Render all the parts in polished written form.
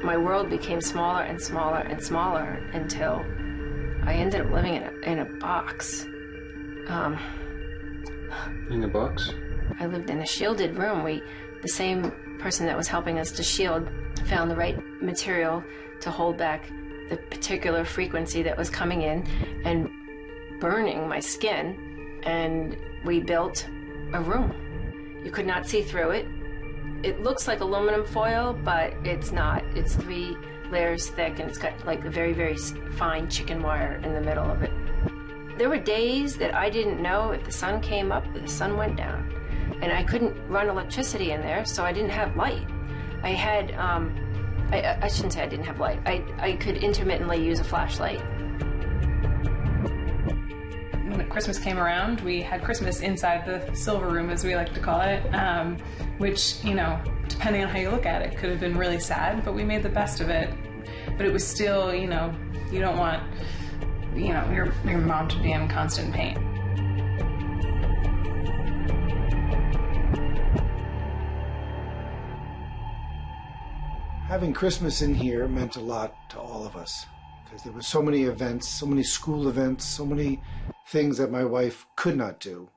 my world became smaller and smaller and smaller until I ended up living in a box. In a box? I lived in a shielded room. The same person that was helping us to shield found the right material to hold back the particular frequency that was coming in and burning my skin, and we built a room. You could not see through it. It looks like aluminum foil, but it's not. It's 3 layers thick, and it's got like a very, very fine chicken wire in the middle of it. There were days that I didn't know if the sun came up or the sun went down, and I couldn't run electricity in there, so I didn't have light. I had, I shouldn't say I didn't have light. I could intermittently use a flashlight. When Christmas came around, we had Christmas inside the silver room, as we like to call it, which, you know, depending on how you look at it, could have been really sad, but we made the best of it. But it was still, you know, you don't want, you know, your mom to be in constant pain. Having Christmas in here meant a lot to all of us, because there were so many events, so many school events, so many things that my wife could not do.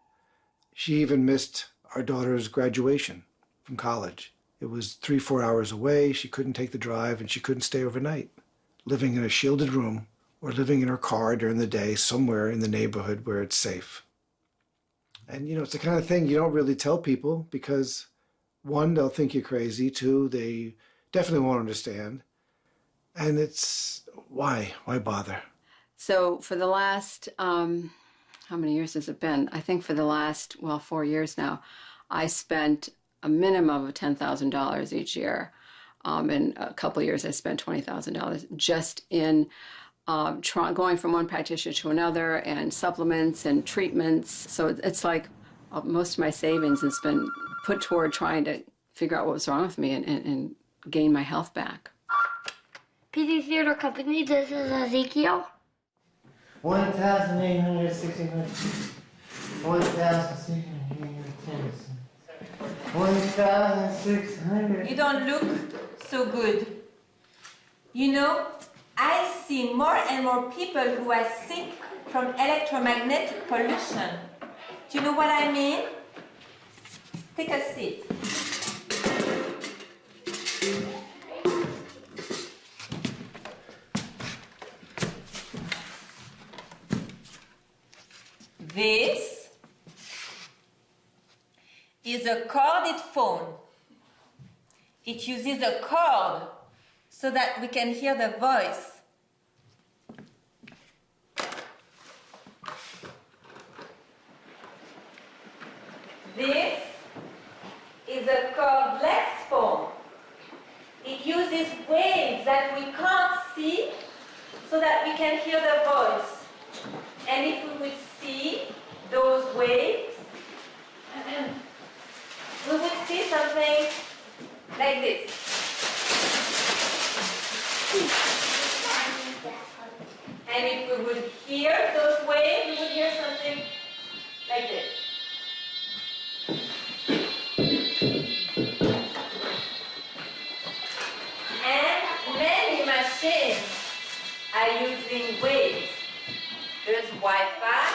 She even missed our daughter's graduation from college. It was 3-4 hours away. She couldn't take the drive, and she couldn't stay overnight. Living in a shielded room or living in her car during the day somewhere in the neighborhood where it's safe. And, you know, it's the kind of thing you don't really tell people because, 1, they'll think you're crazy. 2, they definitely won't understand. And it's, why bother? So for the last, how many years has it been? I think for the last, 4 years now, I spent a minimum of $10,000 each year. In a couple of years, I spent $20,000 just in going from one practitioner to another, and supplements and treatments. So it's like most of my savings has been put toward trying to figure out what was wrong with me and gain my health back. PD Theater Company, this is Ezekiel. 1,869. 1,610. 1,600. You don't look so good. You know, I see more and more people who are sick from electromagnetic pollution. Do you know what I mean? Take a seat. This is a corded phone. It uses a cord so that we can hear the voice. This is a cordless phone. It uses waves that we can't see so that we can hear the voice. And if we would see those waves, we would see something like this. And if we would hear those waves, we would hear something like this. And many machines are using waves. There's Wi-Fi.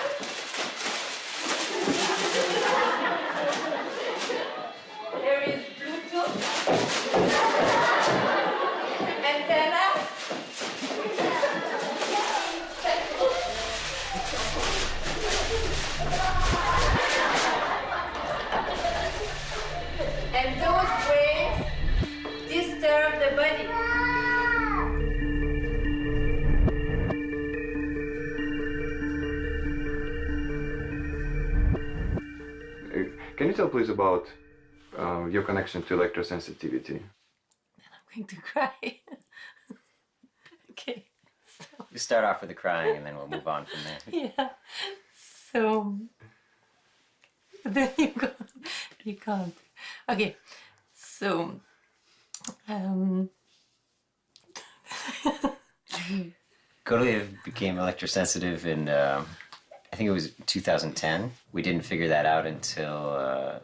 There is Bluetooth. Antennas. And those waves disturb the body. Can you tell please about your connection to electrosensitivity? I'm going to cry. Okay. So. You start off with the crying and then we'll move on from there. Yeah. So then you can't. Okay. So Gottlieb became electrosensitive I think it was 2010. We didn't figure that out until,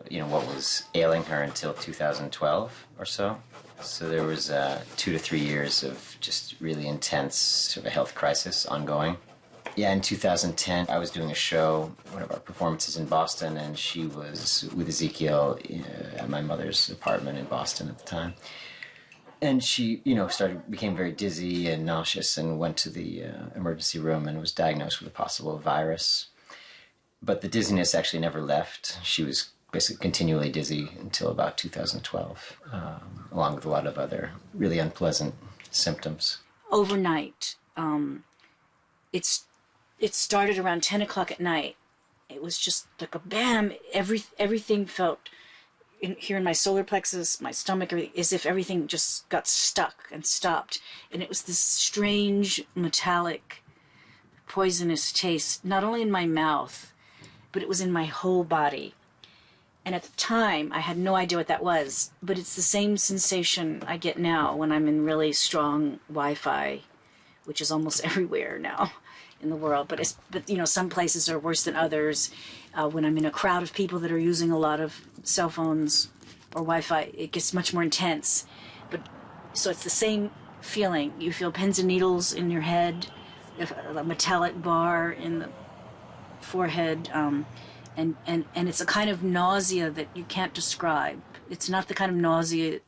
what was ailing her until 2012 or so. So there was 2 to 3 years of just really intense sort of a health crisis ongoing. Yeah, in 2010, I was doing a show, one of our performances in Boston, and she was with Ezekiel at my mother's apartment in Boston at the time. And she, became very dizzy and nauseous and went to the emergency room and was diagnosed with a possible virus. But the dizziness actually never left. She was basically continually dizzy until about 2012, along with a lot of other really unpleasant symptoms. Overnight, it started around 10 o'clock at night. It was just like a bam. Everything felt here in my solar plexus, my stomach, as if everything just got stuck and stopped. And it was this strange, metallic, poisonous taste, not only in my mouth, but it was in my whole body. And at the time, I had no idea what that was, but it's the same sensation I get now when I'm in really strong Wi-Fi, which is almost everywhere now in the world. But some places are worse than others. When I'm in a crowd of people that are using a lot of cell phones or Wi-Fi, it gets much more intense. So it's the same feeling. You feel pins and needles in your head, a metallic bar in the forehead, and it's a kind of nausea that you can't describe. It's not the kind of nausea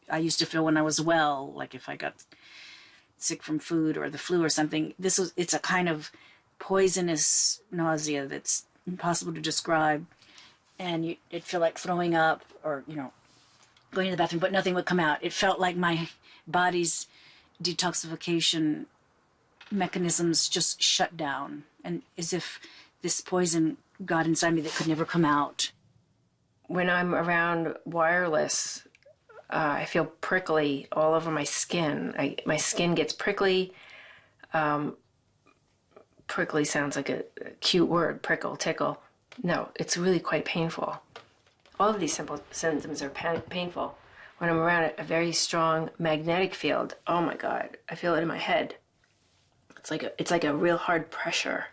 I used to feel when I was well, like if I got sick from food or the flu or something. It's a kind of poisonous nausea that's impossible to describe, and it'd feel like throwing up or going to the bathroom, but nothing would come out. It felt like my body's detoxification mechanisms just shut down, and as if this poison got inside me that could never come out. When I'm around wireless, I feel prickly all over my skin. My skin gets prickly. Prickly sounds like a cute word, prickle, tickle. No, it's really quite painful. All of these simple symptoms are painful. When I'm around a very strong magnetic field, oh my God, I feel it in my head. It's like a real hard pressure.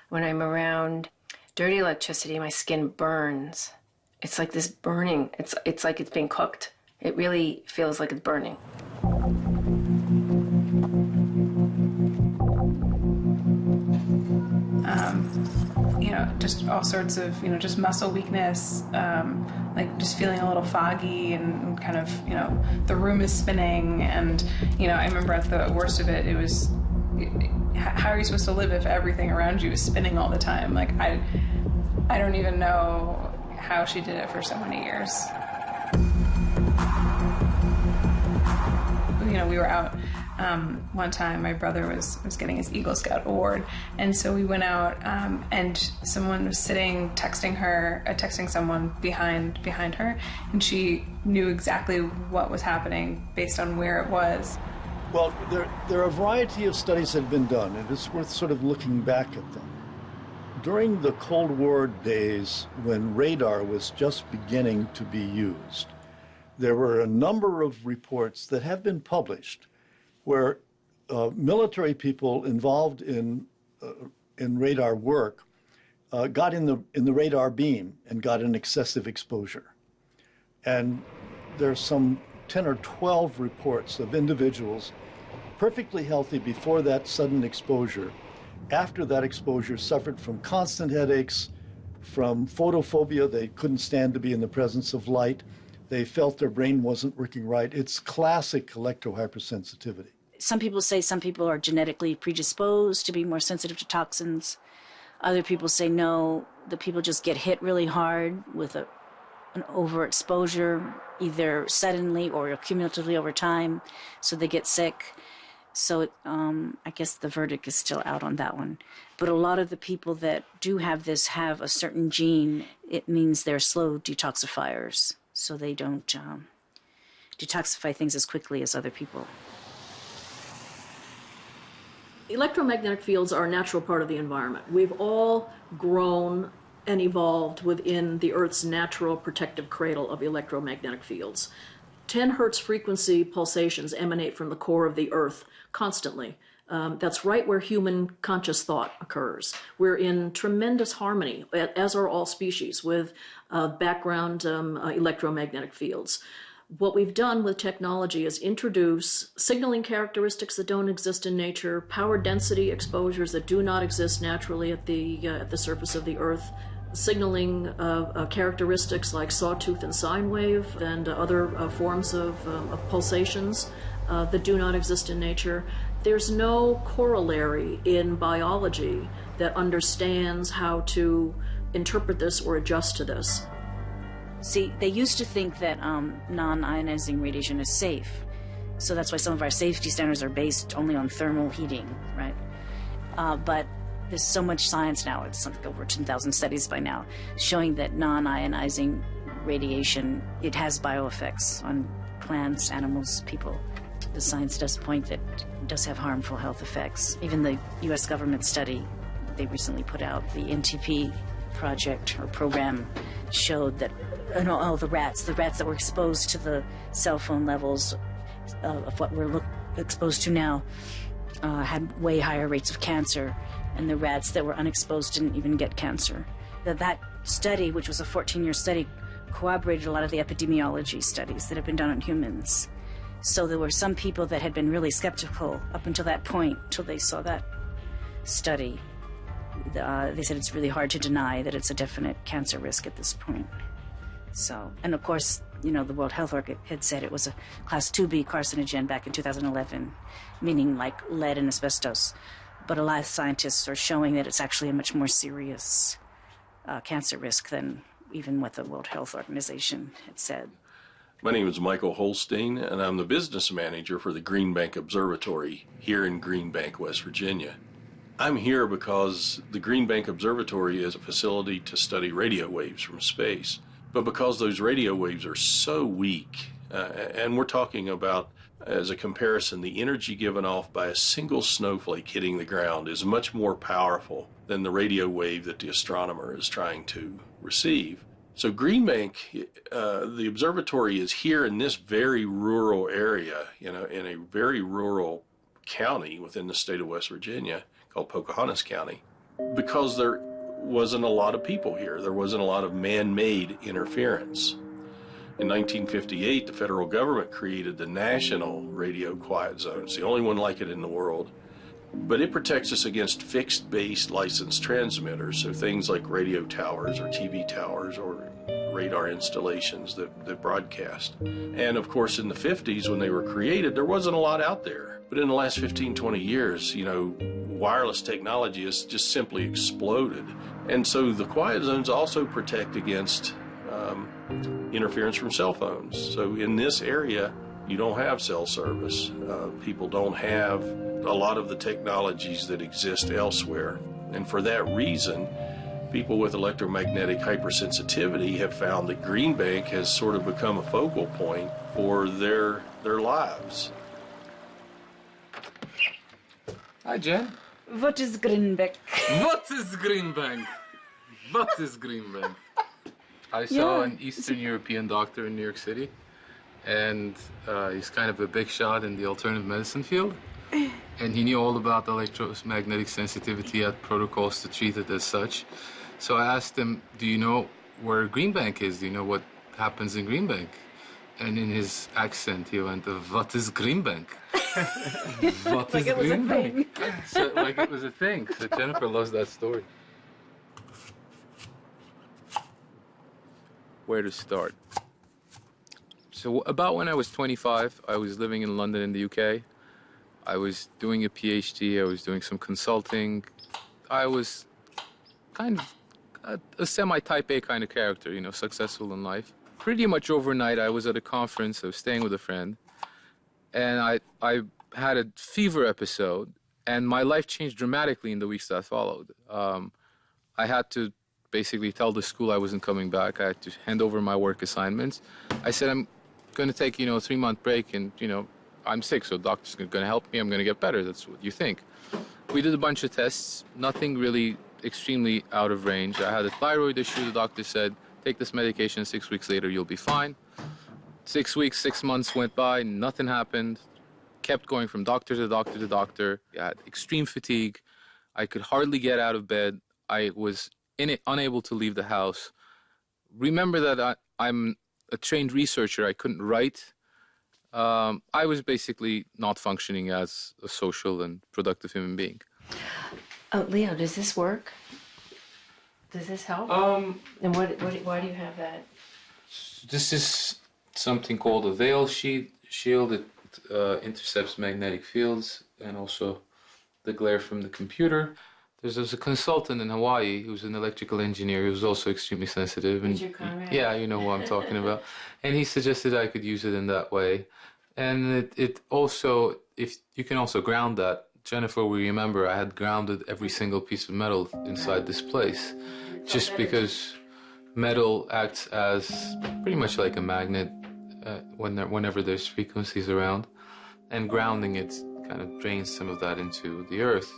When I'm around dirty electricity, my skin burns. It's like this burning. It's like it's being cooked. It really feels like it's burning. Just all sorts of, just muscle weakness, like just feeling a little foggy and kind of, the room is spinning. And, I remember at the worst of it, how are you supposed to live if everything around you is spinning all the time? Like, I don't even know how she did it for so many years. We were out one time. My brother was getting his Eagle Scout award, and so we went out, and someone was texting someone behind her, and she knew exactly what was happening based on where it was. Well, there are a variety of studies that have been done, and it's worth sort of looking back at them. During the Cold War days, when radar was just beginning to be used, there were a number of reports that have been published where military people involved in radar work got in the radar beam and got an excessive exposure. And there's some 10 or 12 reports of individuals perfectly healthy before that sudden exposure. After that exposure, suffered from constant headaches, from photophobia. They couldn't stand to be in the presence of light. They felt their brain wasn't working right. It's classic electrohypersensitivity. Some people say some people are genetically predisposed to be more sensitive to toxins. Other people say no, the people just get hit really hard with an overexposure, either suddenly or cumulatively over time, so they get sick. So I guess the verdict is still out on that one. But a lot of the people that do have this have a certain gene. It means they're slow detoxifiers, so they don't detoxify things as quickly as other people. Electromagnetic fields are a natural part of the environment. We've all grown and evolved within the Earth's natural protective cradle of electromagnetic fields. 10 hertz frequency pulsations emanate from the core of the Earth constantly. That's right where human conscious thought occurs. We're in tremendous harmony, as are all species, with background electromagnetic fields. What we've done with technology is introduce signaling characteristics that don't exist in nature, power density exposures that do not exist naturally at the surface of the Earth, signaling characteristics like sawtooth and sine wave and other forms of pulsations that do not exist in nature. There's no corollary in biology that understands how to interpret this or adjust to this. See, they used to think that non-ionizing radiation is safe. So that's why some of our safety standards are based only on thermal heating, right? But there's so much science now, it's like over 10,000 studies by now, showing that non-ionizing radiation, it has bioeffects on plants, animals, people. The science does point that it does have harmful health effects. Even the US government study they recently put out, the NTP project or program, showed that the rats that were exposed to the cell phone levels of what we're exposed to now had way higher rates of cancer, and the rats that were unexposed didn't even get cancer. That study, which was a 14-year study, corroborated a lot of the epidemiology studies that have been done on humans. So there were some people that had been really skeptical up until that point, till they saw that study. They said it's really hard to deny that it's a definite cancer risk at this point. So, and of course, the World Health Organization had said it was a class 2B carcinogen back in 2011, meaning like lead and asbestos. But a lot of scientists are showing that it's actually a much more serious cancer risk than even what the World Health Organization had said. My name is Michael Holstein, and I'm the business manager for the Green Bank Observatory here in Green Bank, West Virginia. I'm here because the Green Bank Observatory is a facility to study radio waves from space. But because those radio waves are so weak, and we're talking about, as a comparison, the energy given off by a single snowflake hitting the ground is much more powerful than the radio wave that the astronomer is trying to receive. So Green Bank, the observatory is here in this very rural area, in a very rural county within the state of West Virginia called Pocahontas County, because there wasn't a lot of people here. There wasn't a lot of man-made interference. In 1958, the federal government created the National Radio Quiet Zone. It's the only one like it in the world. But it protects us against fixed-base licensed transmitters, so things like radio towers or TV towers or radar installations that broadcast. And of course, in the 50s, when they were created, there wasn't a lot out there. But in the last 15, 20 years, wireless technology has just simply exploded. And so the quiet zones also protect against interference from cell phones. So in this area, you don't have cell service. People don't have a lot of the technologies that exist elsewhere. And for that reason, people with electromagnetic hypersensitivity have found that Green Bank has sort of become a focal point for their lives. Hi, Jen. What is Green Bank? What is Green Bank? What is Green Bank? I saw an Eastern European doctor in New York City, and he's kind of a big shot in the alternative medicine field. And he knew all about electromagnetic sensitivity, had protocols to treat it as such. So I asked him, do you know where Green Bank is? Do you know what happens in Green Bank? And in his accent, he went, what is Green Bank? What is Green Bank? So, like it was a thing. So Jennifer loves that story. Where to start? So about when I was 25, I was living in London in the UK. I was doing a PhD, I was doing some consulting. I was kind of a semi-type A kind of character, successful in life. Pretty much overnight, I was at a conference, I was staying with a friend, and I had a fever episode, and my life changed dramatically in the weeks that followed. I had to basically tell the school I wasn't coming back. I had to hand over my work assignments. I said, I'm going to take, a 3-month break, and, I'm sick, so the doctor's going to help me. I'm going to get better. That's what you think. We did a bunch of tests. Nothing really extremely out of range. I had a thyroid issue. The doctor said, take this medication. 6 weeks later, you'll be fine. 6 weeks, 6 months went by. Nothing happened. kept going from doctor to doctor to doctor. I had extreme fatigue. I could hardly get out of bed. I was unable to leave the house. Remember that I'm a trained researcher. I couldn't write. I was basically not functioning as a social and productive human being. Oh, Leo, does this work? Does this help? And why do you have that? This is something called a veil shield. It intercepts magnetic fields and also the glare from the computer. There's a consultant in Hawaii who's an electrical engineer who's also extremely sensitive. And yeah, you know who I'm talking about. And he suggested I could use it in that way. And it also, if you can also ground that. Jennifer, we remember I had grounded every single piece of metal inside this place, just because metal acts as pretty much like a magnet whenever there's frequencies around, and grounding it kind of drains some of that into the earth.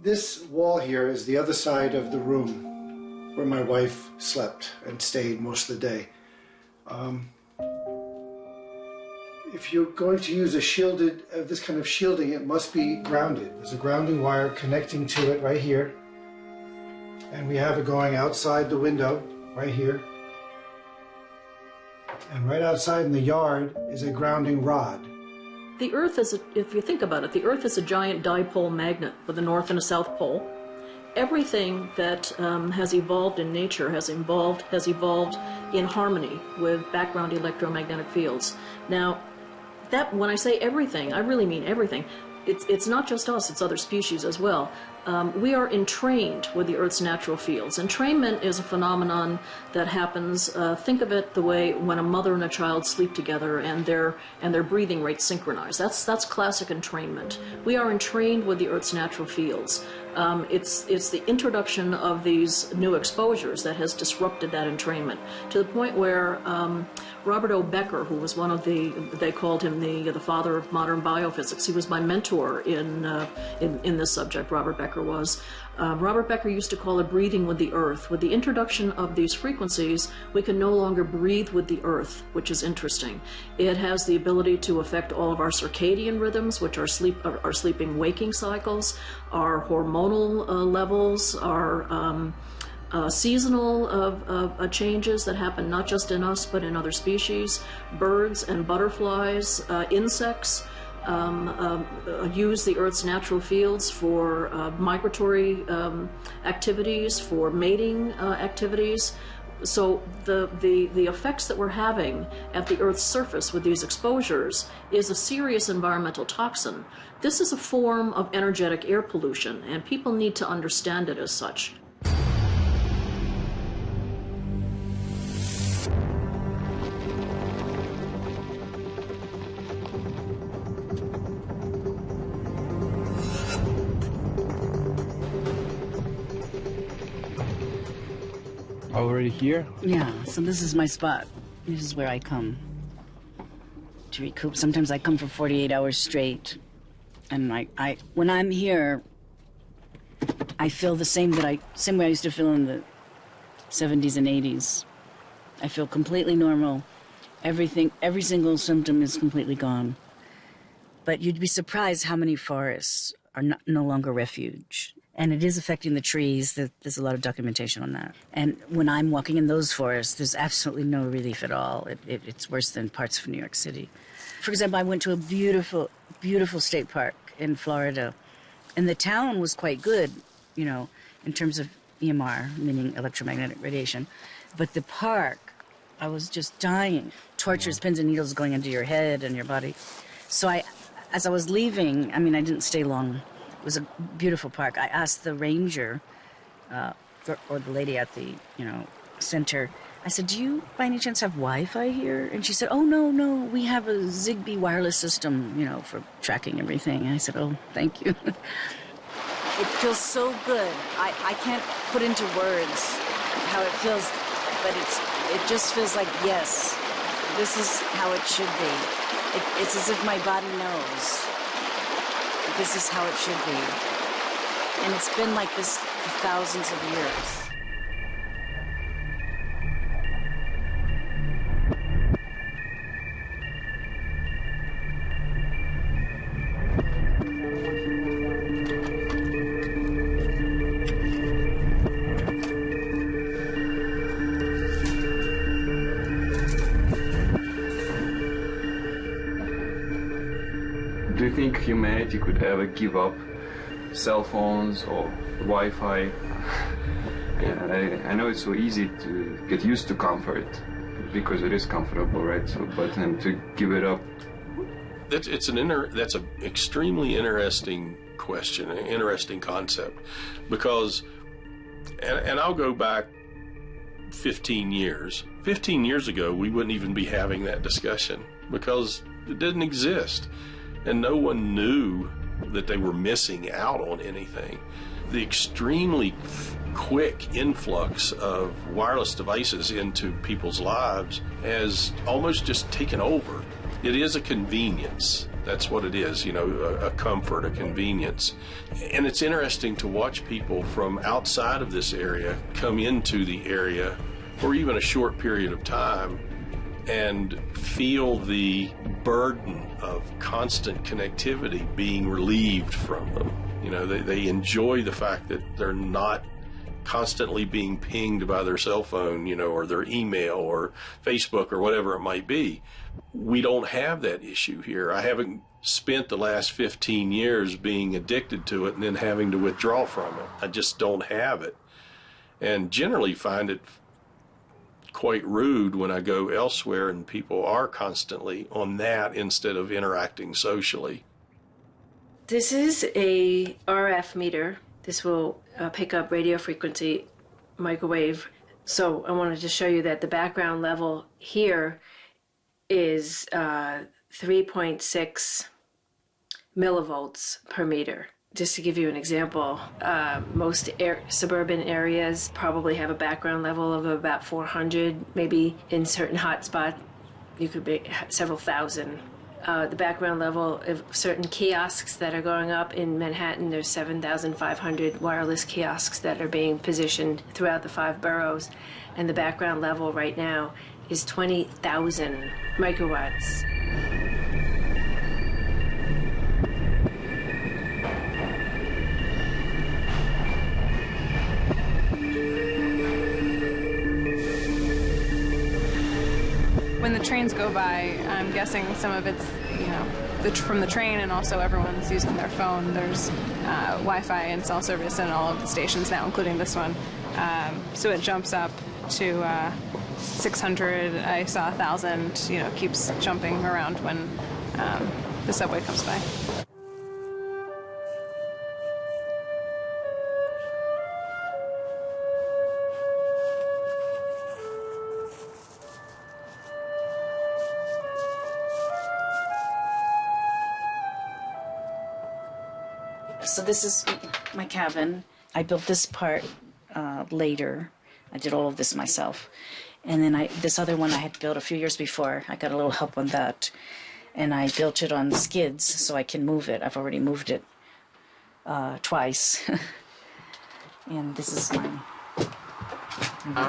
This wall here is the other side of the room where my wife slept and stayed most of the day. If you're going to use a shielded, this kind of shielding, it must be grounded. There's a grounding wire connecting to it right here. And we have it going outside the window, right here. And right outside in the yard is a grounding rod. The Earth is, if you think about it, the Earth is a giant dipole magnet with a north and a south pole. Everything that has evolved in nature has evolved in harmony with background electromagnetic fields. Now, that when I say everything, I really mean everything. It's not just us, it's other species as well. We are entrained with the Earth's natural fields. Entrainment is a phenomenon that happens, think of it the way when a mother and a child sleep together and their breathing rates synchronize. That's classic entrainment. We are entrained with the Earth's natural fields. It's the introduction of these new exposures that has disrupted that entrainment to the point where Robert O. Becker, who was one of they called him the father of modern biophysics. He was my mentor in this subject. Robert Becker was. Robert Becker used to call it breathing with the earth. With the introduction of these frequencies, we can no longer breathe with the earth, which is interesting. It has the ability to affect all of our circadian rhythms, which are sleeping-waking cycles, our hormonal levels, our seasonal changes that happen not just in us but in other species. Birds and butterflies, insects use the Earth's natural fields for migratory activities, for mating activities. So the effects that we're having at the Earth's surface with these exposures is a serious environmental toxin. This is a form of energetic air pollution, and people need to understand it as such. Already here? Yeah, so this is my spot. This is where I come to recoup. Sometimes I come for 48 hours straight. And when I'm here, I feel the same way I used to feel in the 70s and 80s. I feel completely normal. Every single symptom is completely gone. But you'd be surprised how many forests are no longer refuge. And it is affecting the trees. There's a lot of documentation on that. And when I'm walking in those forests, there's absolutely no relief at all. It's worse than parts of New York City. For example, I went to a beautiful, beautiful state park in Florida. And the town was quite good, in terms of EMR, meaning electromagnetic radiation. But the park, I was just dying. Tortures, pins and needles going into your head and your body. So as I was leaving, I didn't stay long. It was a beautiful park. I asked the ranger, or the lady at the, center, I said, do you by any chance have Wi-Fi here? And she said, oh, no, we have a Zigbee wireless system, for tracking everything. And I said, oh, thank you. It feels so good. I can't put into words how it feels, but it just feels like, yes, this is how it should be. It's as if my body knows. This is how it should be. And it's been like this for thousands of years. you think humanity could ever give up cell phones or Wi-Fi? Yeah, I know it's so easy to get used to comfort because it is comfortable, right? So, but then to give it up. That's an extremely interesting question, an interesting concept, because, and I'll go back 15 years. 15 years ago, we wouldn't even be having that discussion because it didn't exist, and no one knew that they were missing out on anything. The extremely quick influx of wireless devices into people's lives has almost just taken over. It is a convenience. That's what it is, you know, a comfort, a convenience. And it's interesting to watch people from outside of this area come into the area for even a short period of time and feel the burden of constant connectivity being relieved from them. You know, they enjoy the fact that they're not constantly being pinged by their cell phone, you know, or their email or Facebook or whatever it might be. We don't have that issue here. I haven't spent the last 15 years being addicted to it and then having to withdraw from it. I just don't have it. And generally find it quite rude when I go elsewhere and people are constantly on that instead of interacting socially. This is a RF meter. This will pick up radio frequency microwave. So I wanted to show you that the background level here is 3.6 millivolts per meter. Just to give you an example, most suburban areas probably have a background level of about 400, maybe in certain hotspots you could be several thousand. The background level of certain kiosks that are going up in Manhattan, there's 7,500 wireless kiosks that are being positioned throughout the 5 boroughs, and the background level right now is 20,000 microwatts. When the trains go by, I'm guessing some of it's, you know, from the train, and also everyone's using their phone. There's Wi-Fi and cell service in all of the stations now, including this one. So it jumps up to 600. I saw 1,000. You know, keeps jumping around when the subway comes by. So this is my cabin. I built this part later. I did all of this myself. And then this other one I had built a few years before. I got a little help on that. And I built it on skids so I can move it. I've already moved it twice. And this is my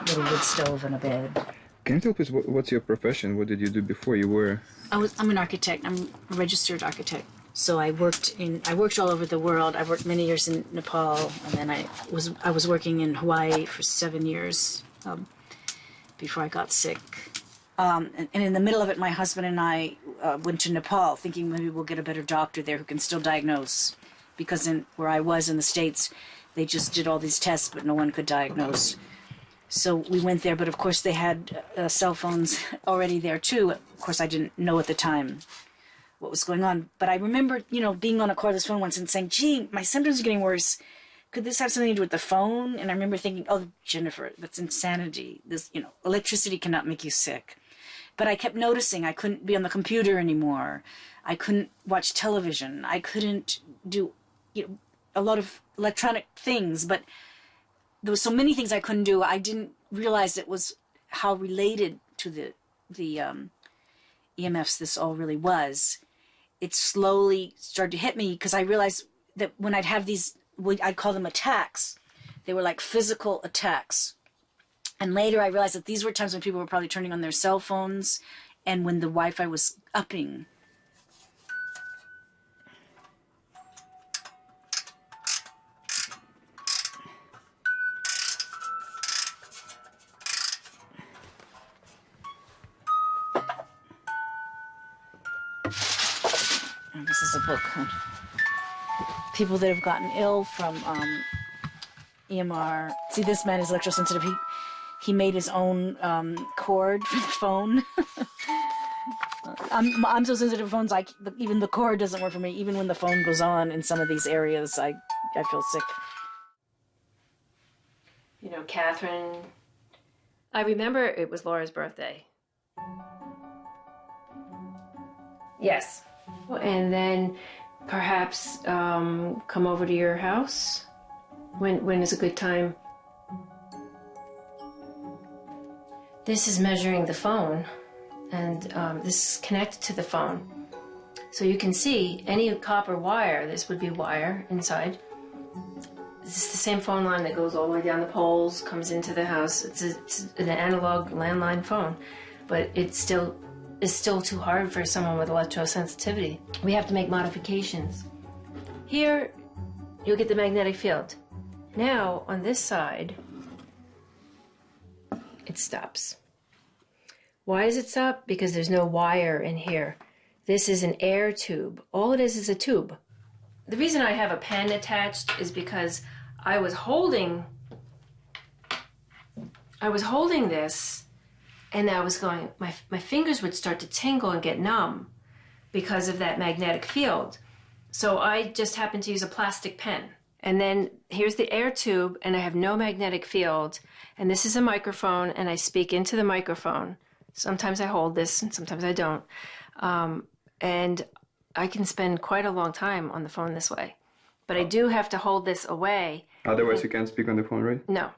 little wood stove and a bed. Can you tell us what's your profession? What did you do before you were? I'm an architect. I'm a registered architect. So I worked all over the world. I worked many years in Nepal, and then I was working in Hawaii for 7 years before I got sick. And in the middle of it, my husband and I went to Nepal, thinking maybe we'll get a better doctor there who can still diagnose, because where I was in the States, they just did all these tests, but no one could diagnose. So we went there, but of course they had cell phones already there too. Of course, I didn't know at the time what was going on. But I remember, you know, being on a cordless phone once and saying, gee, my symptoms are getting worse. Could this have something to do with the phone? And I remember thinking, oh, Jennifer, that's insanity. This, you know, electricity cannot make you sick. But I kept noticing I couldn't be on the computer anymore. I couldn't watch television. I couldn't do, you know, a lot of electronic things. But there was so many things I couldn't do. I didn't realize it was how related to the EMFs this all really was. It slowly started to hit me because I realized that when I'd have these, I'd call them attacks. They were like physical attacks. And later I realized that these were times when people were probably turning on their cell phones and when the Wi-Fi was upping. And this is a book on people that have gotten ill from EMR. See, this man is electrosensitive. He made his own cord for the phone. I'm so sensitive to phones, even the cord doesn't work for me. Even when the phone goes on in some of these areas, I feel sick. You know, Catherine, I remember it was Laura's birthday. Yes. And then perhaps come over to your house? When is a good time? This is measuring the phone, and this is connected to the phone. So you can see any copper wire, this would be wire inside. This is the same phone line that goes all the way down the poles, comes into the house. It's an analog landline phone, but it's still too hard for someone with electrosensitivity. We have to make modifications. Here, you'll get the magnetic field. Now, on this side, it stops. Why does it stop? Because there's no wire in here. This is an air tube. All it is a tube. The reason I have a pen attached is because I was holding this, and I was going, my fingers would start to tingle and get numb because of that magnetic field. So I just happened to use a plastic pen. And then here's the air tube, and I have no magnetic field. And this is a microphone, and I speak into the microphone. Sometimes I hold this, and sometimes I don't. And I can spend quite a long time on the phone this way. But I do have to hold this away. Otherwise you can't speak on the phone, right? No.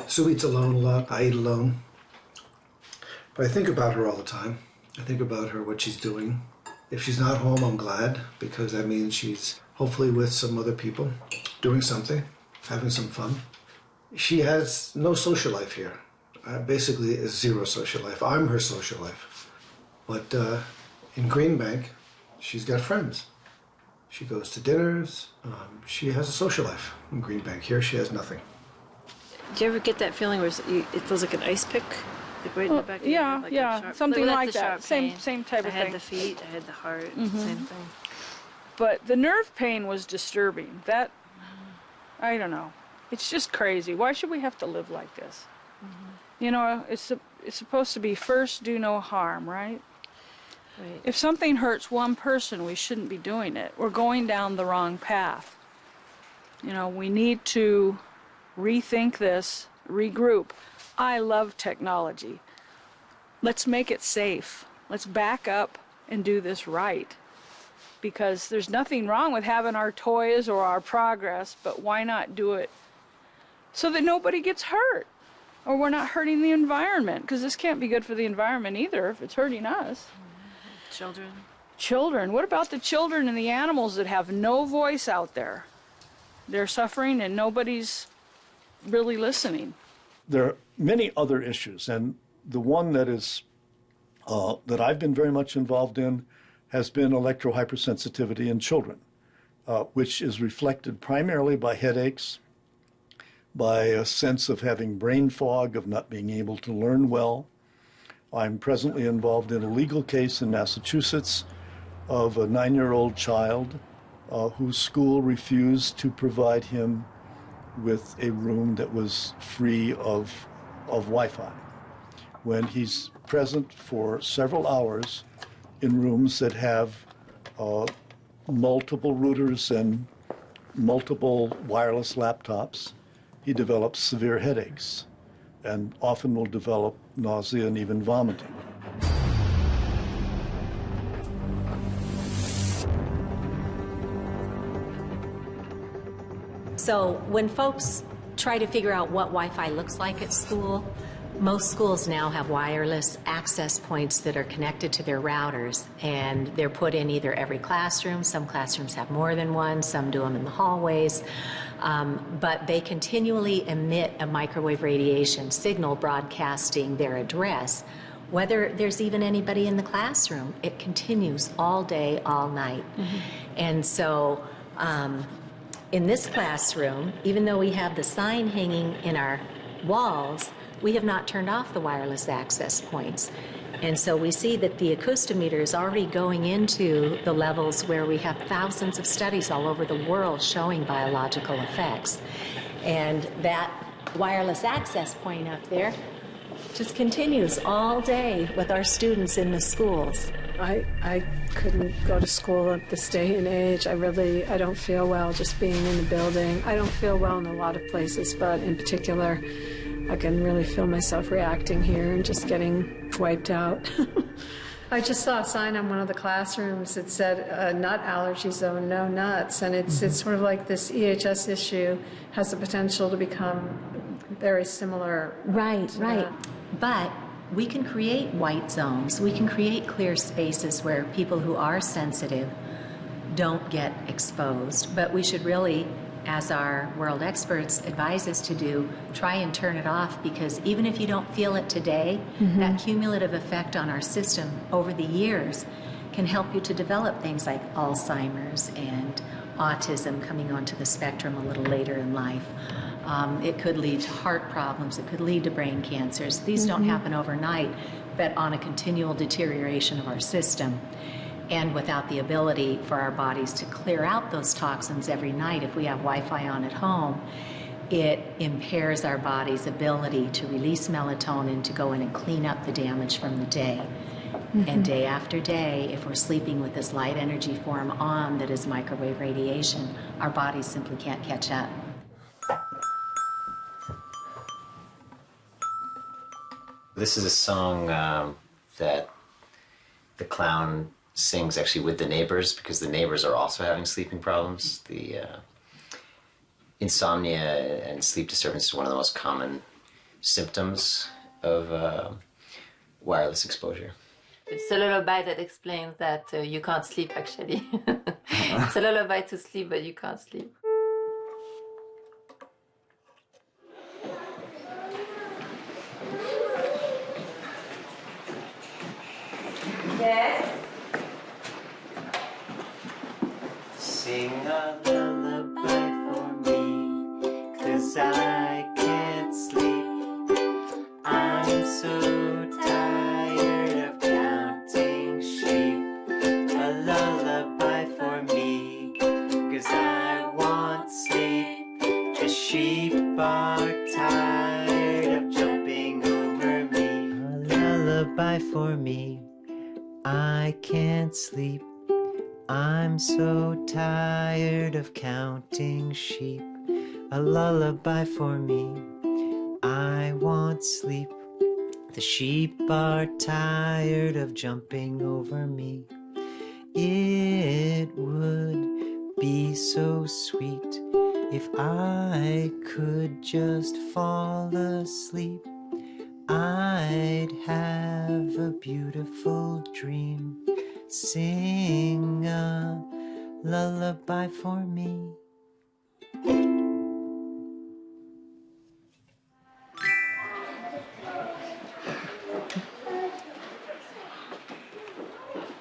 Sue eats alone a lot. I eat alone. But I think about her all the time. I think about her, what she's doing. If she's not home, I'm glad, because that means she's hopefully with some other people, doing something, having some fun. She has no social life here. Basically, is zero social life. I'm her social life. But in Green Bank, she's got friends. She goes to dinners. She has a social life in Green Bank. Here, she has nothing. Do you ever get that feeling where it feels like an ice pick? Like right in the back of your head, like yeah, something like that. Same type of thing. I had the feet, I had the heart, same thing. But the nerve pain was disturbing. That, I don't know. It's just crazy. Why should we have to live like this? You know, it's supposed to be first, do no harm, right? Right. If something hurts one person, we shouldn't be doing it. We're going down the wrong path. You know, we need to rethink this, regroup. I love technology. Let's make it safe. Let's back up and do this right. Because there's nothing wrong with having our toys or our progress, but why not do it so that nobody gets hurt? Or we're not hurting the environment, because this can't be good for the environment either if it's hurting us. Children. Children. What about the children and the animals that have no voice out there? They're suffering and nobody's really listening. There are many other issues, and the one that is that I've been very much involved in has been electrohypersensitivity in children, which is reflected primarily by headaches, by a sense of having brain fog, of not being able to learn well. I'm presently involved in a legal case in Massachusetts of a 9-year-old child whose school refused to provide him with a room that was free of Wi-Fi. When he's present for several hours in rooms that have multiple routers and multiple wireless laptops, he develops severe headaches and often will develop nausea and even vomiting. So when folks try to figure out what Wi-Fi looks like at school, most schools now have wireless access points that are connected to their routers, and they're put in either every classroom. Some classrooms have more than one, some do them in the hallways, but they continually emit a microwave radiation signal broadcasting their address. Whether there's even anybody in the classroom, it continues all day, all night. And so In this classroom, even though we have the sign hanging in our walls, we have not turned off the wireless access points. And so we see that the acoustometer is already going into the levels where we have thousands of studies all over the world showing biological effects. And that wireless access point up there just continues all day with our students in the schools. I couldn't go to school at this day and age. I don't feel well just being in the building. I don't feel well in a lot of places, but in particular, I can really feel myself reacting here and just getting wiped out. I just saw a sign on one of the classrooms that said, nut allergy zone, no nuts. And it's sort of like this EHS issue has the potential to become very similar. Right. But we can create white zones. We can create clear spaces where people who are sensitive don't get exposed. But we should really, as our world experts advise us to do, try and turn it off, because even if you don't feel it today, that cumulative effect on our system over the years can help you to develop things like Alzheimer's and autism coming onto the spectrum a little later in life. It could lead to heart problems. It could lead to brain cancers. These don't happen overnight, but on a continual deterioration of our system. And without the ability for our bodies to clear out those toxins every night, if we have Wi-Fi on at home, it impairs our body's ability to release melatonin to go in and clean up the damage from the day. And day after day, if we're sleeping with this light energy form on that is microwave radiation, our bodies simply can't catch up. This is a song that the clown sings actually with the neighbors, because the neighbors are also having sleeping problems. The insomnia and sleep disturbance is one of the most common symptoms of wireless exposure. It's a lullaby that explains that you can't sleep, actually. It's a lullaby to sleep, but you can't sleep. Yes. Sing a lullaby for me, 'cause I can't sleep. I'm so tired of counting sheep. A lullaby for me, 'cause I want sleep. The sheep are tired of jumping over me. A lullaby for me, I can't sleep. I'm so tired of counting sheep. A lullaby for me, I want sleep. The sheep are tired of jumping over me. It would be so sweet if I could just fall asleep. I'd have a beautiful dream. Sing a lullaby for me.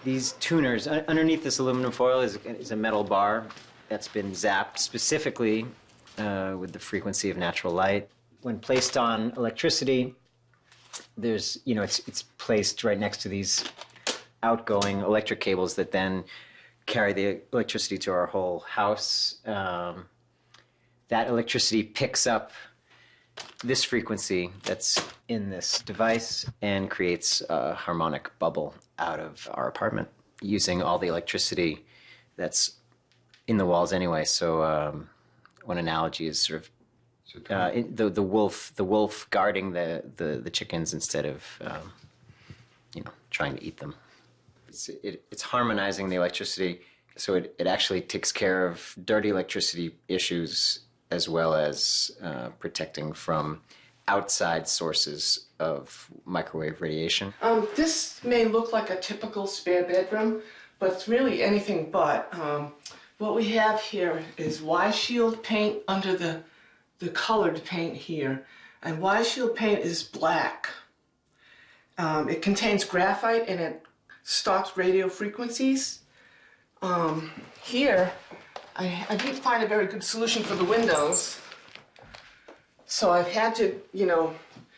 These tuners, underneath this aluminum foil is a metal bar that's been zapped specifically with the frequency of natural light. When placed on electricity, there's, it's placed right next to these outgoing electric cables that then carry the electricity to our whole house. That electricity picks up this frequency that's in this device and creates a harmonic bubble out of our apartment using all the electricity that's in the walls anyway. So one analogy is sort of the wolf guarding the chickens instead of trying to eat them. It's harmonizing the electricity, so it actually takes care of dirty electricity issues as well as protecting from outside sources of microwave radiation. This may look like a typical spare bedroom, but it's really anything but. What we have here is Y-Shield paint under the colored paint here, and Y-Shield paint is black. It contains graphite and it stops radio frequencies. Here I didn't find a very good solution for the windows. So I've had to, you know,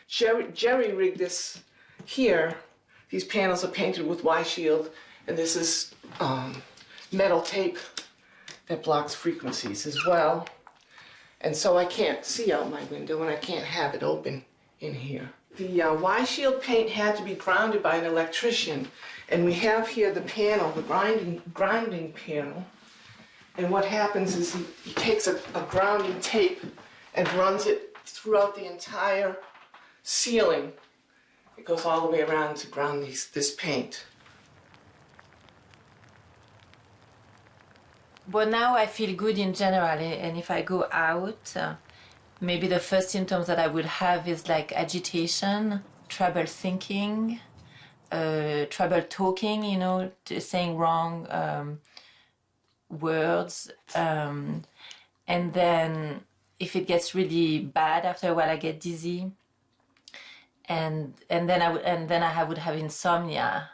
jerry-rig this here. These panels are painted with Y-shield, and this is metal tape that blocks frequencies as well. And so I can't see out my window, and I can't have it open in here. The Y-shield paint had to be grounded by an electrician, and we have here the panel, the grinding panel. And what happens is he takes a grounding tape and runs it throughout the entire ceiling. It goes all the way around to ground this paint. But now I feel good in general, and if I go out, maybe the first symptoms that I would have is like agitation, trouble thinking, trouble talking, you know, saying wrong words, and then if it gets really bad, after a while I get dizzy, and then I would have insomnia,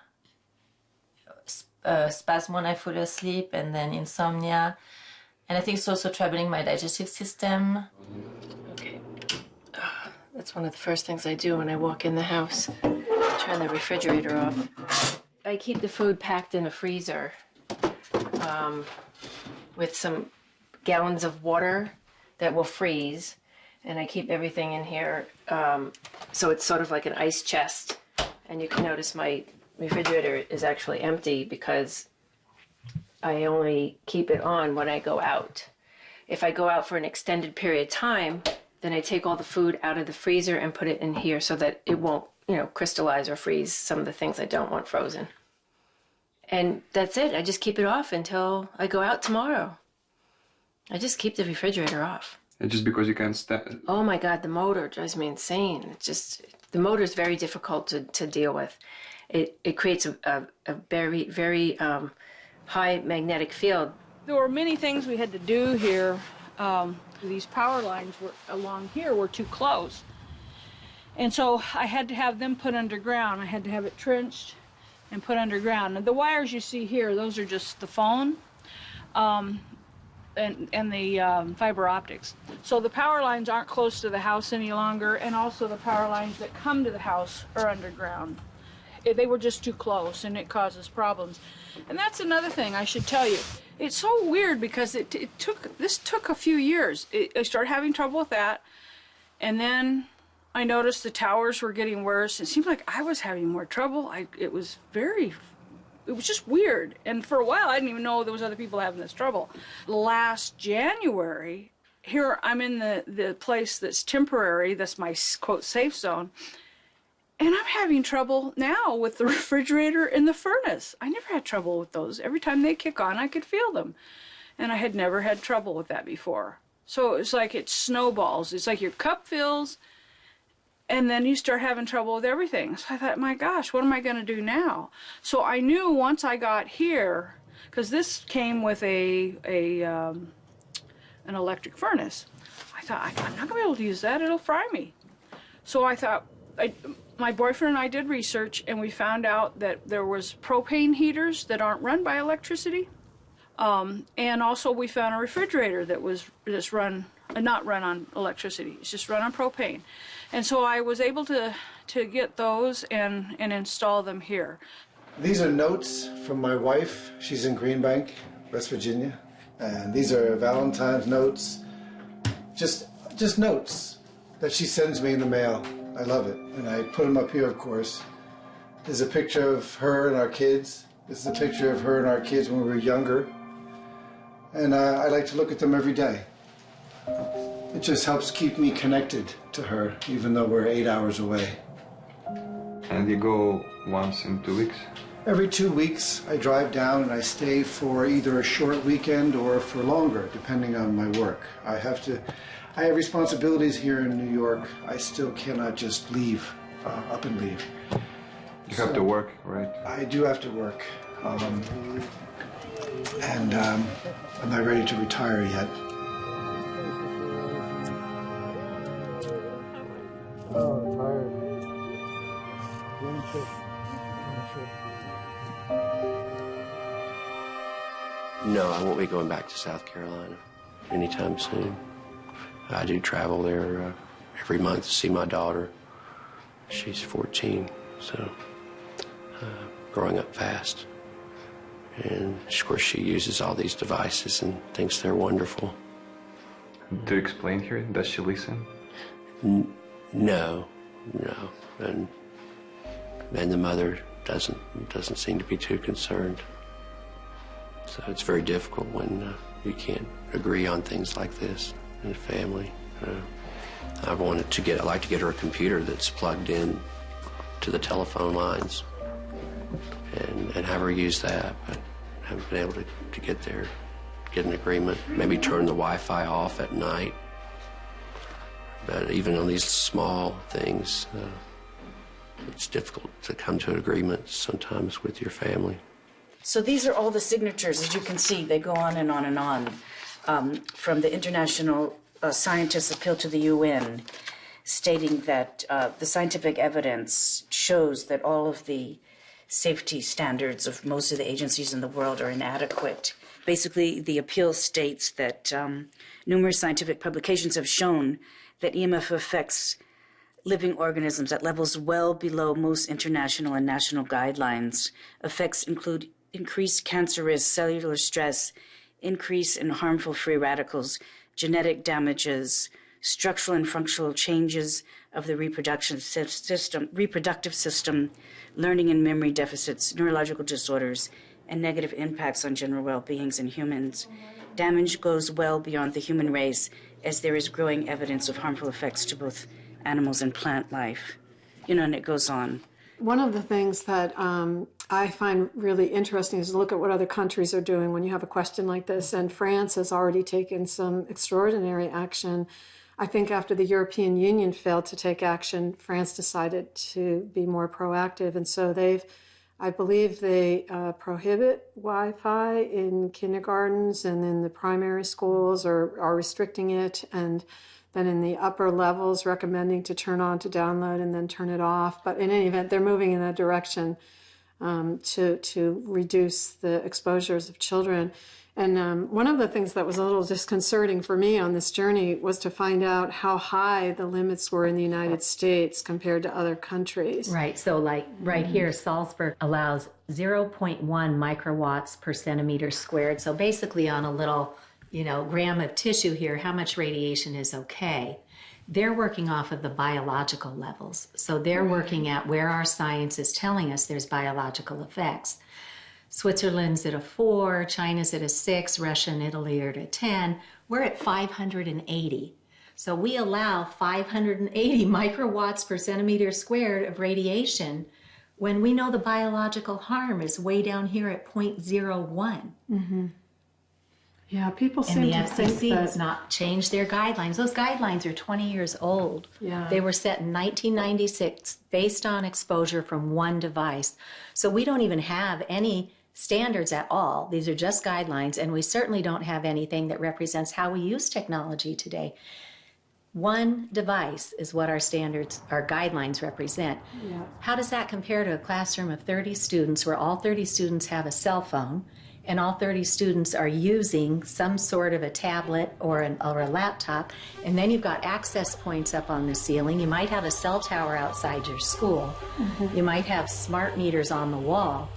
spasm when I fall asleep, and then insomnia, and I think it's also troubling my digestive system. Okay, that's one of the first things I do when I walk in the house. Turn the refrigerator off. I keep the food packed in a freezer with some gallons of water that will freeze, and I keep everything in here so it's sort of like an ice chest. And you can notice my refrigerator is actually empty because I only keep it on when I go out. If I go out for an extended period of time, then I take all the food out of the freezer and put it in here so that it won't, you know, crystallize or freeze some of the things I don't want frozen. And that's it. I just keep it off until I go out tomorrow. I just keep the refrigerator off. And just because you can't stand... Oh my God, the motor drives me insane. It's just, the motor is very difficult to deal with. It creates a very, very high magnetic field. There were many things we had to do here. These power lines along here were too close. And so I had to have them put underground. I had to have it trenched and put underground. And the wires you see here, those are just the phone and the fiber optics. So the power lines aren't close to the house any longer, and also the power lines that come to the house are underground. They were just too close, and it causes problems. And that's another thing I should tell you. It's so weird because this took a few years. I started having trouble with that, and then I noticed the towers were getting worse. It seemed like I was having more trouble. It was just weird. And for a while, I didn't even know there was other people having this trouble. Last January, here I'm in the place that's temporary, that's my, quote, safe zone, and I'm having trouble now with the refrigerator and the furnace. I never had trouble with those. Every time they kick on, I could feel them. And I had never had trouble with that before. So it's like it snowballs. It's like your cup fills, and then you start having trouble with everything. So I thought, my gosh, what am I going to do now? So I knew once I got here, because this came with an electric furnace. I thought, I'm not going to be able to use that. It'll fry me. So I thought, my boyfriend and I did research, and we found out that there was propane heaters that aren't run by electricity. And also we found a refrigerator that was just not run on electricity. It's just run on propane. And so I was able to get those and install them here. These are notes from my wife. She's in Green Bank, West Virginia. And these are Valentine's notes. Just notes that she sends me in the mail. I love it. And I put them up here, of course. There's a picture of her and our kids. This is a picture of her and our kids when we were younger. And I like to look at them every day. It just helps keep me connected to her, even though we're 8 hours away. And you go once in 2 weeks? Every 2 weeks, I drive down and I stay for either a short weekend or for longer, depending on my work. I have responsibilities here in New York. I still cannot just leave, up and leave. You have to work, right? I do have to work. And I'm not ready to retire yet. Oh, tired. No, I won't be going back to South Carolina anytime soon. I do travel there every month to see my daughter. She's 14, so growing up fast. And of course she uses all these devices and thinks they're wonderful. Do you explain her? Does she listen? No. And the mother doesn't seem to be too concerned. So it's very difficult when you can't agree on things like this in a family. I'd like to get her a computer that's plugged in to the telephone lines and have her use that, but I haven't been able to get an agreement. Maybe turn the Wi-Fi off at night. But even on these small things, it's difficult to come to an agreement sometimes with your family. So these are all the signatures, as you can see, they go on and on and on, from the international scientists' appeal to the UN, stating that the scientific evidence shows that all of the safety standards of most of the agencies in the world are inadequate. Basically, the appeal states that numerous scientific publications have shown that EMF affects living organisms at levels well below most international and national guidelines. Effects include increased cancer risk, cellular stress, increase in harmful free radicals, genetic damages, structural and functional changes of the reproductive system, learning and memory deficits, neurological disorders, and negative impacts on general well-being in humans. Damage goes well beyond the human race, as there is growing evidence of harmful effects to both animals and plant life. And it goes on. One of the things that I find really interesting is to look at what other countries are doing when you have a question like this. And France has already taken some extraordinary action. I think after the European Union failed to take action, France decided to be more proactive. And so I believe they prohibit Wi-Fi in kindergartens and in the primary schools, or are restricting it. And then in the upper levels, recommending to turn on to download and then turn it off. But in any event, they're moving in that direction to reduce the exposures of children. And one of the things that was a little disconcerting for me on this journey was to find out how high the limits were in the United States compared to other countries. Right, so like right here, Salzburg allows 0.1 microwatts per centimeter squared. So basically on a little gram of tissue here, how much radiation is okay. They're working off of the biological levels. So they're working at where our science is telling us there's biological effects. Switzerland's at a 4, China's at a 6, Russia and Italy are at a 10. We're at 580. So we allow 580 microwatts per centimeter squared of radiation when we know the biological harm is way down here at 0.01. Mm-hmm. Yeah, people seem to think that... And the FCC has not changed their guidelines. Those guidelines are 20 years old. Yeah. They were set in 1996 based on exposure from one device. So we don't even have any standards at all. These are just guidelines, and we certainly don't have anything that represents how we use technology today. One device is what our standards, our guidelines represent. Yeah. How does that compare to a classroom of 30 students where all 30 students have a cell phone and all 30 students are using some sort of a tablet or a laptop, and then you've got access points up on the ceiling. You might have a cell tower outside your school. Mm-hmm. You might have smart meters on the wall.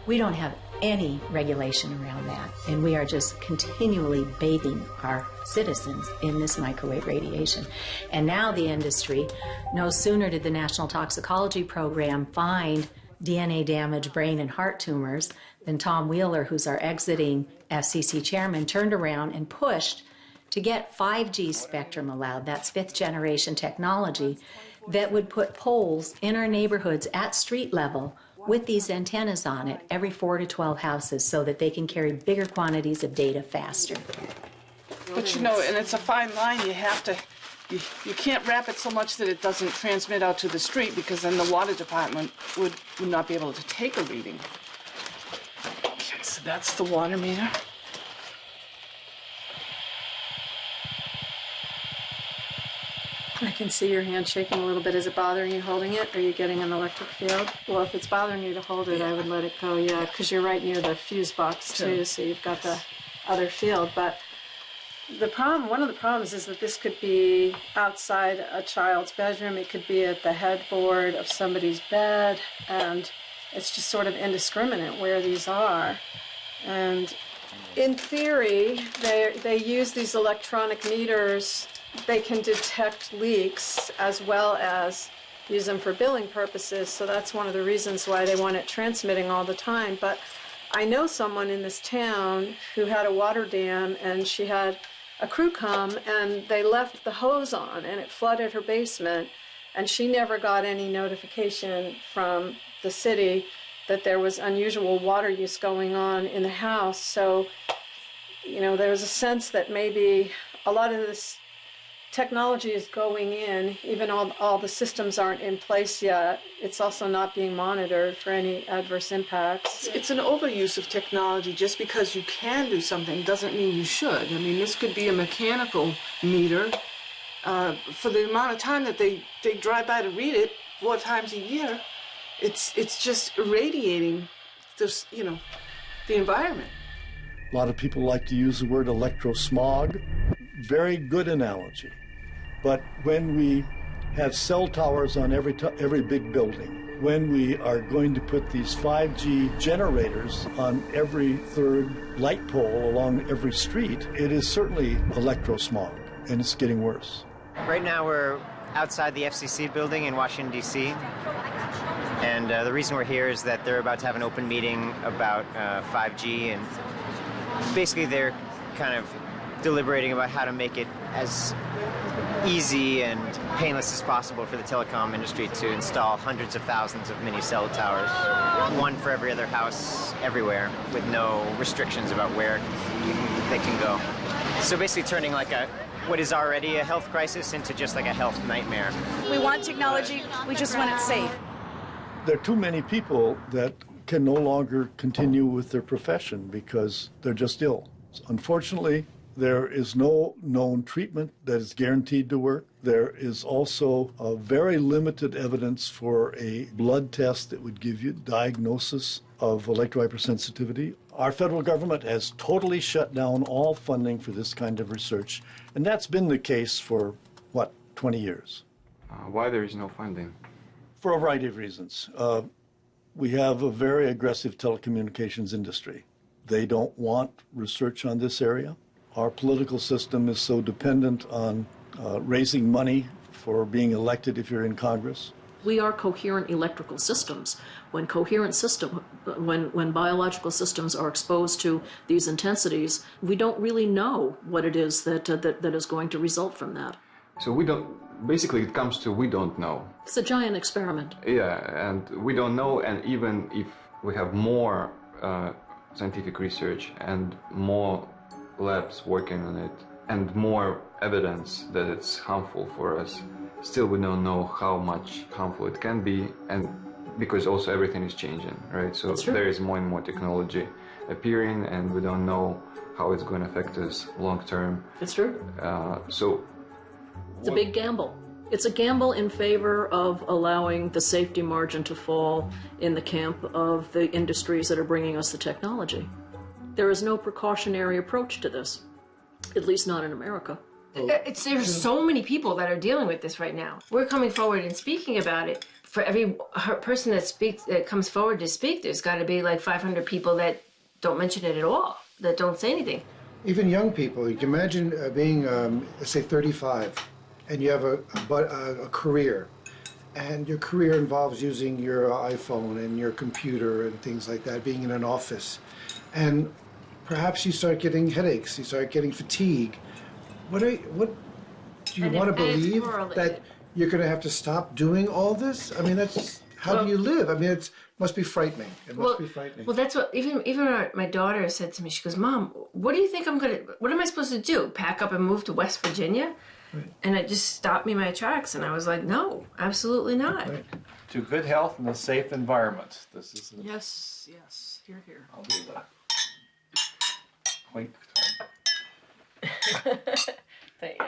We don't have any regulation around that, and we are just continually bathing our citizens in this microwave radiation. And now the industry, no sooner did the National Toxicology Program find DNA damaged brain and heart tumors than Tom Wheeler, who's our exiting FCC chairman, turned around and pushed to get 5G spectrum allowed. That's 5th generation technology that would put poles in our neighborhoods at street level with these antennas on it every 4 to 12 houses so that they can carry bigger quantities of data faster. But and it's a fine line. You have to, you can't wrap it so much that it doesn't transmit out to the street, because then the water department would not be able to take a reading. Okay, so that's the water meter. I can see your hand shaking a little bit. Is it bothering you holding it? Are you getting an electric field? Well, if it's bothering you to hold it, I would let it go, yeah, because you're right near the fuse box too, so you've got the other field. But one of the problems is that this could be outside a child's bedroom. It could be at the headboard of somebody's bed, and it's just sort of indiscriminate where these are. And in theory, they use these electronic meters. They can detect leaks as well as use them for billing purposes, so that's one of the reasons why they want it transmitting all the time. But I know someone in this town who had a water dam, and she had a crew come, and they left the hose on, and it flooded her basement, and she never got any notification from the city that there was unusual water use going on in the house. So, you know, there was a sense that maybe a lot of this technology is going in, even all the systems aren't in place yet. It's also not being monitored for any adverse impacts. It's an overuse of technology. Just because you can do something doesn't mean you should. I mean, this could be a mechanical meter. For the amount of time that they drive by to read it 4 times a year, it's just irradiating this, you know, the environment. A lot of people like to use the word electrosmog. Very good analogy. But when we have cell towers on every big building, when we are going to put these 5G generators on every third light pole along every street, it is certainly electrosmog, and it's getting worse. Right now we're outside the FCC building in Washington, D.C. And the reason we're here is that they're about to have an open meeting about 5G, and basically they're kind of deliberating about how to make it as easy and painless as possible for the telecom industry to install hundreds of thousands of mini cell towers, one for every other house everywhere, with no restrictions about where they can go. So basically turning like what is already a health crisis into just like a health nightmare. We want technology, we just want it safe. There are too many people that can no longer continue with their profession because they're just ill. Unfortunately, there is no known treatment that is guaranteed to work. There is also a very limited evidence for a blood test that would give you diagnosis of electrohypersensitivity. Our federal government has totally shut down all funding for this kind of research, and that's been the case for, 20 years? Why there is no funding? For a variety of reasons. We have a very aggressive telecommunications industry. They don't want research on this area. Our political system is so dependent on raising money for being elected if you're in Congress. We are coherent electrical systems. When biological systems are exposed to these intensities, we don't really know what it is that is going to result from that. So basically it comes to we don't know. It's a giant experiment. Yeah, and we don't know, and even if we have more scientific research and more labs working on it and more evidence that it's harmful for us, still we don't know how much harmful it can be, and because also everything is changing, right? So there is more and more technology appearing, and we don't know how it's going to affect us long term. It's true. So it's a big gamble. It's a gamble in favor of allowing the safety margin to fall in the camp of the industries that are bringing us the technology. There is no precautionary approach to this, at least not in America. There's so many people that are dealing with this right now. We're coming forward and speaking about it. For every person that comes forward to speak, there's got to be like 500 people that don't mention it at all, that don't say anything. Even young people, you can imagine being, let's say, 35, and you have a career, and your career involves using your iPhone and your computer and things like that, being in an office. And perhaps you start getting headaches, you start getting fatigue. What do you want to believe that you're going to have to stop doing all this? I mean, that's how do you live? I mean, it must be frightening. It must be frightening. Well, that's what even my daughter said to me. She goes, "Mom, what do you think what am I supposed to do? Pack up and move to West Virginia?" Right. And it just stopped me in my tracks, and I was like, "No, absolutely not." Right. To good health and a safe environment. This is Yes, here. I'll do that. Clink Thank you.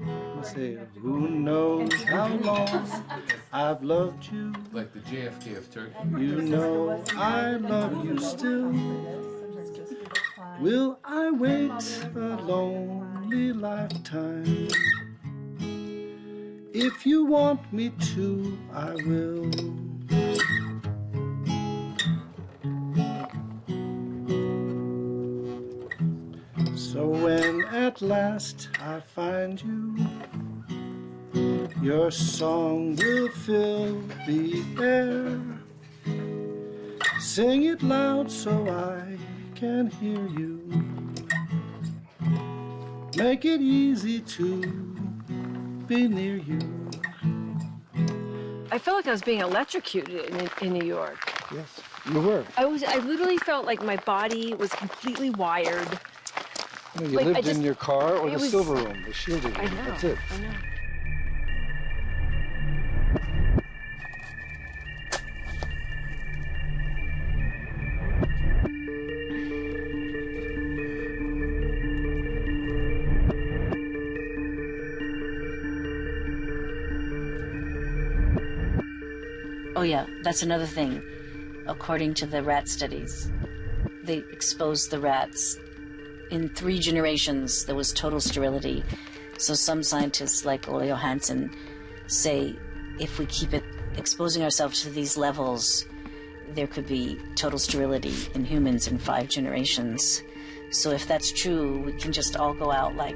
I say, who knows how long I've loved you? Like the JFK of Turkey. You know I love you still. Will I wait a lonely lifetime? If you want me to, I will. So when at last I find you, your song will fill the air. Sing it loud so I can hear you. Make it easy to be near you. I felt like I was being electrocuted in New York. Yes, you were. I literally felt like my body was completely wired. You know, you Like, lived in your car or the was- silver room, the shielded room. I know. That's it. I know. Oh yeah, that's another thing. According to the rat studies, they exposed the rats. In 3 generations, there was total sterility. So some scientists, like Ole Johansson, say if we keep exposing ourselves to these levels, there could be total sterility in humans in 5 generations. So if that's true, we can just all go out like